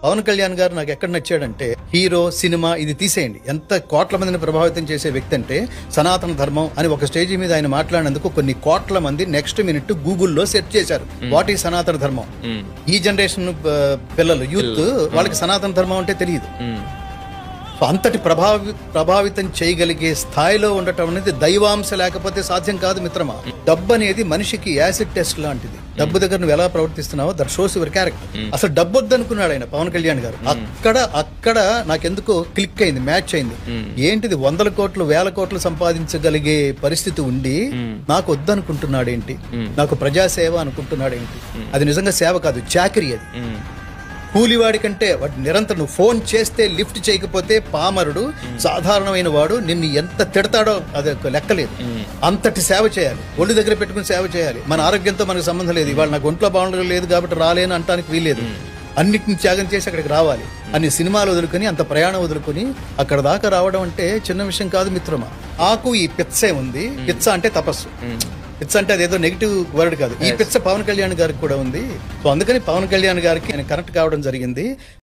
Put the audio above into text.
పవన్ కళ్యాణ్ గారు నాకు ఎక్కడ నచ్చాడంటే, హీరో సినిమా ఇది తీసేయండి, ఎంత కోట్ల మందిని ప్రభావితం చేసే వ్యక్తి అంటే సనాతన ధర్మం అని ఒక స్టేజ్ మీద ఆయన మాట్లాడినందుకు కొన్ని కోట్ల మంది నెక్స్ట్ మినిట్ గూగుల్లో సెర్చ్ చేశారు వాట్ ఈ సనాతన ధర్మం. ఈ జనరేషన్ పిల్లలు యూత్ వాళ్ళకి సనాతన ధర్మం అంటే తెలియదు. అంతటి ప్రభావితం చేయగలిగే స్థాయిలో ఉండటం అనేది దైవాంశ లేకపోతే సాధ్యం కాదు మిత్రమా. డబ్బు అనేది మనిషికి యాసిడ్ టెస్ట్ లాంటిది. డబ్బు దగ్గర నువ్వు ఎలా ప్రవర్తిస్తున్నావో దట్ షోస్ యువర్ క్యారెక్టర్. అసలు డబ్బు వద్దనుకున్నాడు ఆయన పవన్ కళ్యాణ్ గారు. అక్కడ నాకెందుకో క్లిక్ అయింది, మ్యాచ్ అయింది. ఏంటిది 100 కోట్లు 1000 కోట్లు సంపాదించగలిగే పరిస్థితి ఉండి నాకు వద్దనుకుంటున్నాడు ఏంటి, నాకు ప్రజాసేవ అనుకుంటున్నాడు ఏంటి. అది నిజంగా సేవ కాదు, చాకరీ. అది కూలివాడి కంటే వాడు నిరంతరం నువ్వు ఫోన్ చేస్తే లిఫ్ట్ చేయకపోతే పామరుడు సాధారణమైన వాడు నిన్ను ఎంత తిడతాడో అది లెక్కలేదు. అంతటి సేవ చేయాలి, ఒళ్ళు దగ్గర పెట్టుకుని సేవ చేయాలి. మన ఆరోగ్యంతో మనకు సంబంధం లేదు, ఇవాళ నాకు ఒంట్లో బాగుండలేదు కాబట్టి రాలేను అంటానికి వీల్లేదు. అన్నిటిని త్యాగం చేసి అక్కడికి రావాలి. అన్ని సినిమాలు వదులుకొని అంత ప్రయాణం వదులుకొని అక్కడ దాకా రావడం అంటే చిన్న విషయం కాదు మిత్రమా. నాకు ఈ పిచ్చే ఉంది. పిచ్చ అంటే తపస్సు. పిచ్చ అంటే అదేదో నెగిటివ్ వర్డ్ కాదు. ఈ పిచ్చ పవన్ కళ్యాణ్ గారికి కూడా ఉంది. సో అందుకని పవన్ కళ్యాణ్ గారికి కనెక్ట్ కావడం జరిగింది.